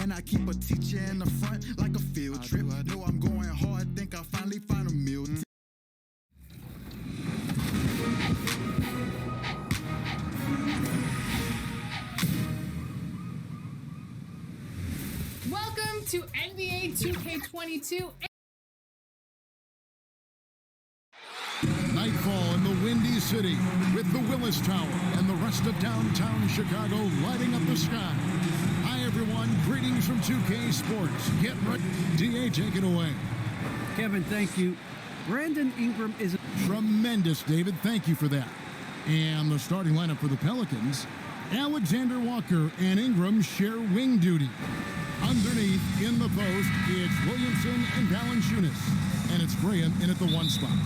And I keep a teacher in the front like a field trip. Know I'm going hard, think I'll finally find a meal. Welcome to NBA 2k22. Nightfall in the Windy City with the Willis Tower and the rest of downtown Chicago lighting up the sky. Hi, everyone. Greetings from 2K Sports. Get ready. DA, take it away. Kevin, thank you. Brandon Ingram is Tremendous, David. Thank you for that. And the starting lineup for the Pelicans, Alexander Walker and Ingram share wing duty. Underneath, in the post, it's Williamson and Valanciunas. And it's Graham in at the one spot.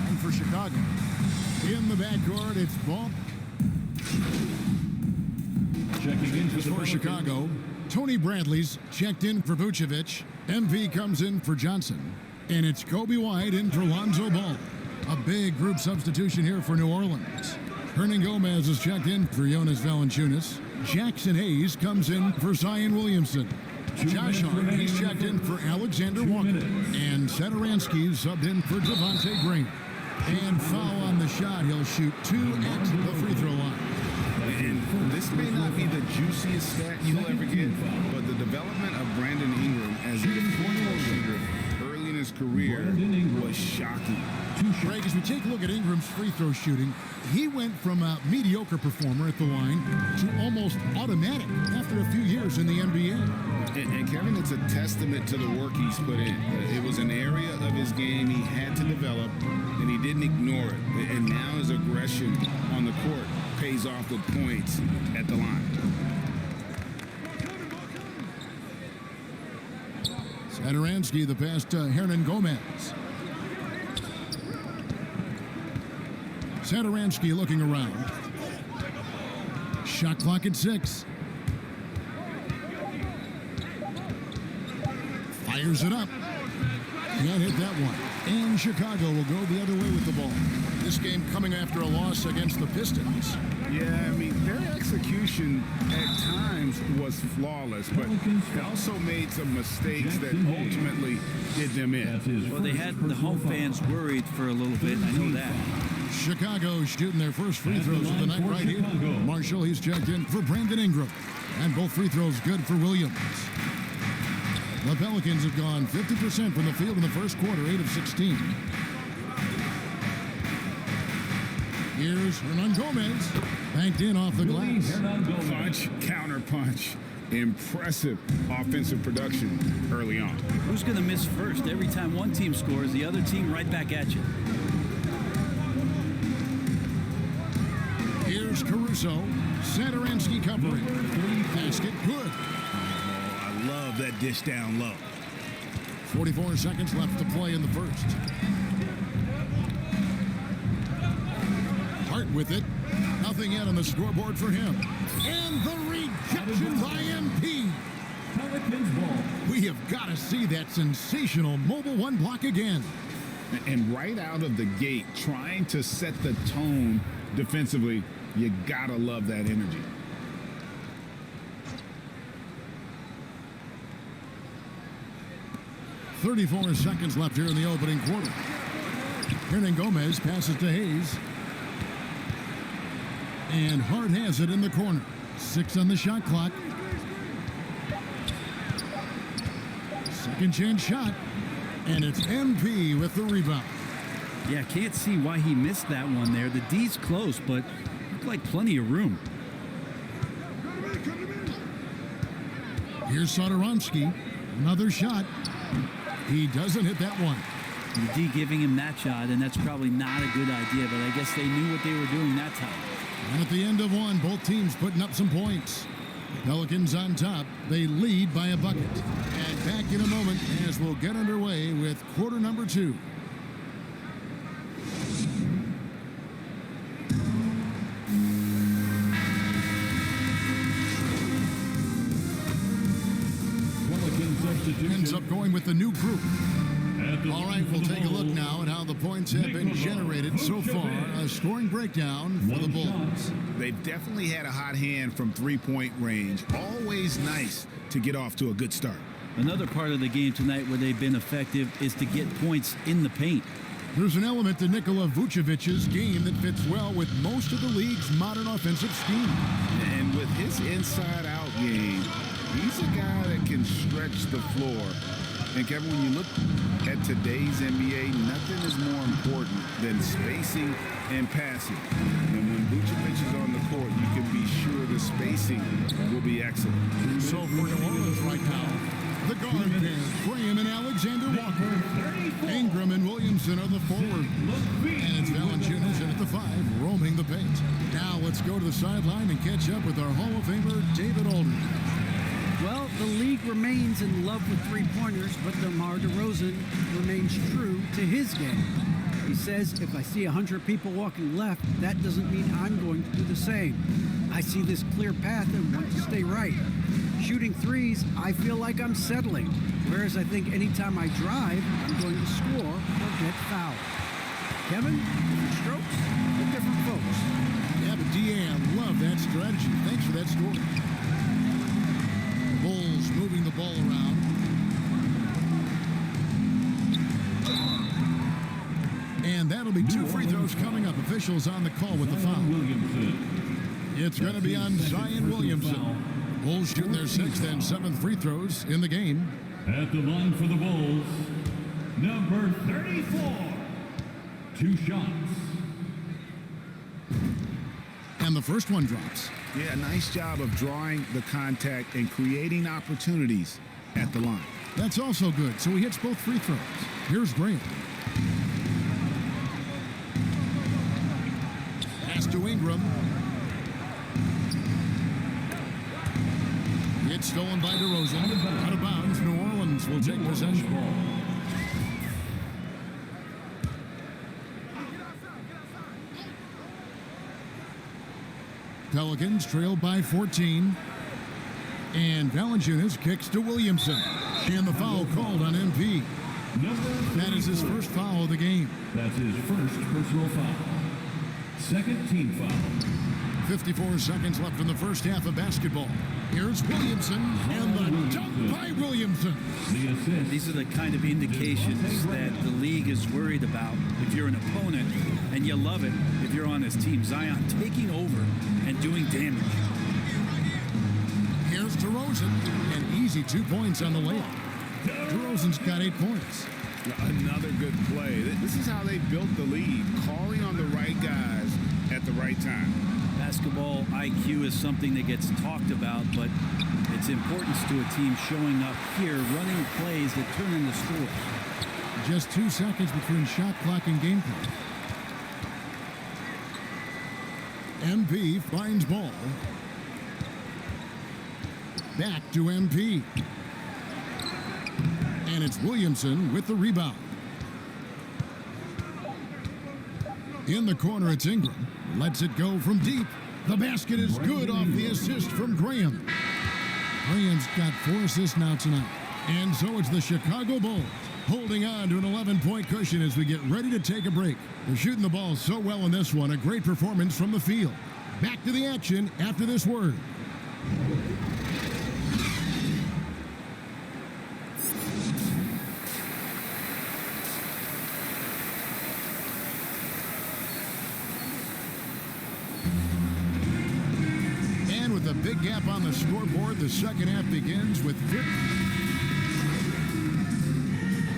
And for Chicago, in the backcourt, it's Ball. Checking in for Chicago, Tony Bradley's checked in for Vucevic. MP comes in for Johnson. And it's Kobe White in for Lonzo Ball. A big group substitution here for New Orleans. Hernan Gomez is checked in for Jonas Valanciunas. Jackson Hayes comes in for Zion Williamson. Josh Hart, he's checked in for Alexander Walker. And Satoransky subbed in for Devontae Green. And foul on the shot. He'll shoot 2 at the free throw line. And this may not be the juiciest stat you'll ever get, but the development of Brandon Ingram as a football shooter early in his career was shocking. Greg, as we take a look at Ingram's free throw shooting, he went from a mediocre performer at the line to almost automatic after a few years in the NBA. And Kevin, it's a testament to the work he's put in. It was an area of his game he had to develop, and he didn't ignore it. And now his aggression on the court pays off with points at the line. Satoransky, the pass to Hernan Gomez. Satoransky looking around. Shot clock at 6. Fires it up. Can't hit that one. And Chicago will go the other way with the ball. This game coming after a loss against the Pistons. Yeah, I mean, their execution at times was flawless, but they also made some mistakes that ultimately did them in. Well, they had the home fans worried for a little bit. I know that. Chicago shooting their first free throws of the night right here. Marshall, he's checked in for Brandon Ingram. And both free throws good for Williams. The Pelicans have gone 50% from the field in the first quarter, 8 of 16. Here's Hernan Gomez, banked in off the glass. Punch, counter punch. Impressive offensive production early on. Who's going to miss first? Every time one team scores, the other team right back at you. Here's Caruso. Satoransky covering. Basket good. I love that dish down low. 44 seconds left to play in the first. Hart with it. Nothing yet on the scoreboard for him. And the rejection by MP. We have got to see that sensational mobile one block again. And right out of the gate, trying to set the tone defensively, you got to love that energy. .34 seconds left here in the opening quarter. Hernan Gomez passes to Hayes. And Hart has it in the corner. 6 on the shot clock. Second chance shot. And it's MP with the rebound. Yeah, can't see why he missed that one there. The D's close, but looked like plenty of room. Here's Satoransky. Another shot. He doesn't hit that one. The D giving him that shot, and that's probably not a good idea, but I guess they knew what they were doing that time. And at the end of one, both teams putting up some points. Pelicans on top. They lead by a bucket. And back in a moment as we'll get underway with quarter number 2. Ends up going with the new group. All right, we'll take a look now at how the points have been generated so far. A scoring breakdown for the Bulls. They've definitely had a hot hand from three-point range. Always nice to get off to a good start. Another part of the game tonight where they've been effective is to get points in the paint. There's an element to Nikola Vucevic's game that fits well with most of the league's modern offensive scheme. And with his inside-out game, he's a guy that can stretch the floor. And Kevin, when you look at today's NBA, nothing is more important than spacing and passing. And when Vucevic is on the court, you can be sure the spacing will be excellent. So for New Orleans right now, the guard pair, Graham and Alexander Walker. Ingram and Williamson are the forward. And it's Valanciunas in at the 5, roaming the paint. Now let's go to the sideline and catch up with our Hall of Famer, David Aldridge. Well, the league remains in love with three-pointers, but DeMar DeRozan remains true to his game. He says, if I see 100 people walking left, that doesn't mean I'm going to do the same. I see this clear path and want to stay right. Shooting threes, I feel like I'm settling, whereas I think anytime I drive, I'm going to score or get fouled. Kevin, different strokes for different folks. Yeah, but DA, I love that strategy. Thanks for that story. Bulls moving the ball around. And that'll be 2 free throws coming up. Officials on the call with the foul. It's going to be on Zion Williamson. Bulls shooting their 6th and 7th free throws in the game. At the line for the Bulls, number 34. 2 shots. And the first one drops. Yeah, nice job of drawing the contact and creating opportunities at the line. That's also good. So he hits both free throws. Here's Graham. Pass to Ingram. It's stolen by DeRozan. Out of bounds. New Orleans will take possession. Pelicans trail by 14. And Valanciunas kicks to Williamson. And the foul called on MP. That is his first foul of the game. That's his first personal foul. Second team foul. 54 seconds left in the first half of basketball. Here's Williamson, and the dunk by Williamson. The assist. These are the kind of indications that the league is worried about if you're an opponent, and you love it if you're on his team. Zion taking over and doing damage. Here's DeRozan, an easy 2 points on the layup. DeRozan's got 8 points. Another good play. This is how they built the lead, calling on the right guys at the right time. Basketball IQ is something that gets talked about, but its importance to a team showing up here, running plays that turn into scores. Just 2 seconds between shot clock and game clock. MP finds ball. Back to MP. And it's Williamson with the rebound. In the corner, it's Ingram. Lets it go from deep. The basket is good off the assist from Graham. Graham's got 4 assists now tonight. And so it's the Chicago Bulls holding on to an 11-point cushion as we get ready to take a break. They're shooting the ball so well in this one. A great performance from the field. Back to the action after this word. With a big gap on the scoreboard, the second half begins with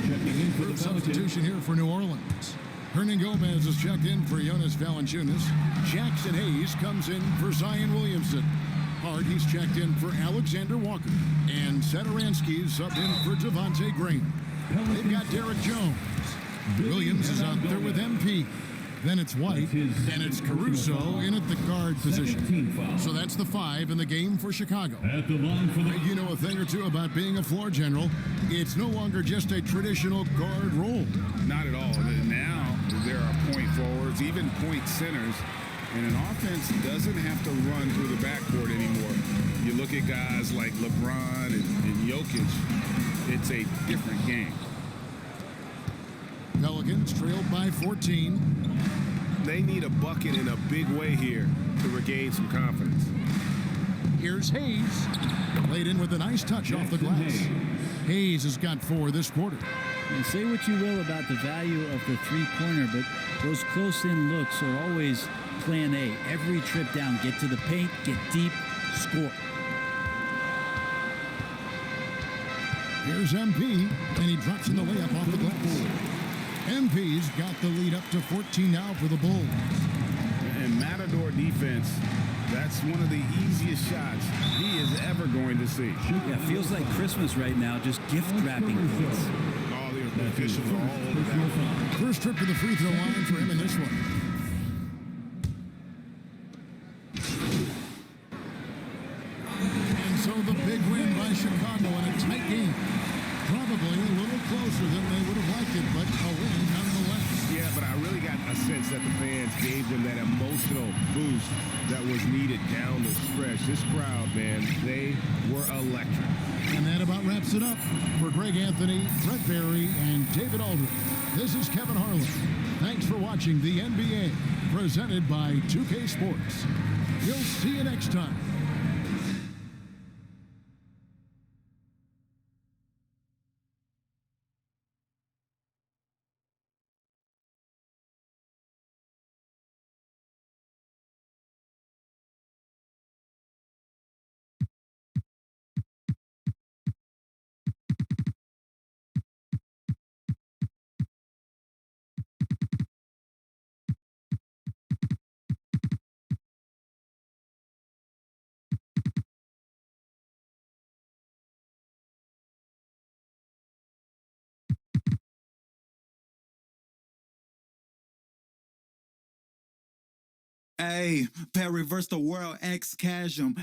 Checking in for the substitution here for New Orleans. Hernan Gomez is checked in for Jonas Valanciunas. Jackson Hayes comes in for Zion Williamson. Hart, he's checked in for Alexander Walker. And Satoransky's subbed in for Devontae Graham. They've got Derek Jones. Williams is out there with MP. Then it's White, and it's Caruso in at the guard position. So that's the 5 in the game for Chicago. At the line for the... You know a thing or two about being a floor general. It's no longer just a traditional guard role. Not at all. Now there are point forwards, even point centers, and an offense doesn't have to run through the backcourt anymore. You look at guys like LeBron and Jokic, it's a different game. Pelicans trailed by 14. They need a bucket in a big way here to regain some confidence. Here's Hayes. Laid in with a nice touch off the glass. Hayes has got 4 this quarter. And say what you will about the value of the three-pointer, but those close-in looks are always plan A. Every trip down, get to the paint, get deep, score. Here's MP, and he drops in the layup off the glass. MP's got the lead up to 14 now for the Bulls. And Matador defense, that's one of the easiest shots he is ever going to see. Yeah, feels like Christmas right now, just gift wrapping points. All the officials are all over that. First trip to the free throw line for him in this one. And so the big win by Chicago in a tight game. Probably a little closer than they would have liked it, but a win nonetheless. Yeah, but I really got a sense that the fans gave them that emotional boost that was needed down the stretch. This crowd, man, they were electric. And that about wraps it up. For Greg Anthony, Brett Barry, and David Aldridge, this is Kevin Harlan. Thanks for watching the NBA, presented by 2K Sports. We'll see you next time. Hey, Perry versus the world, X Chasm.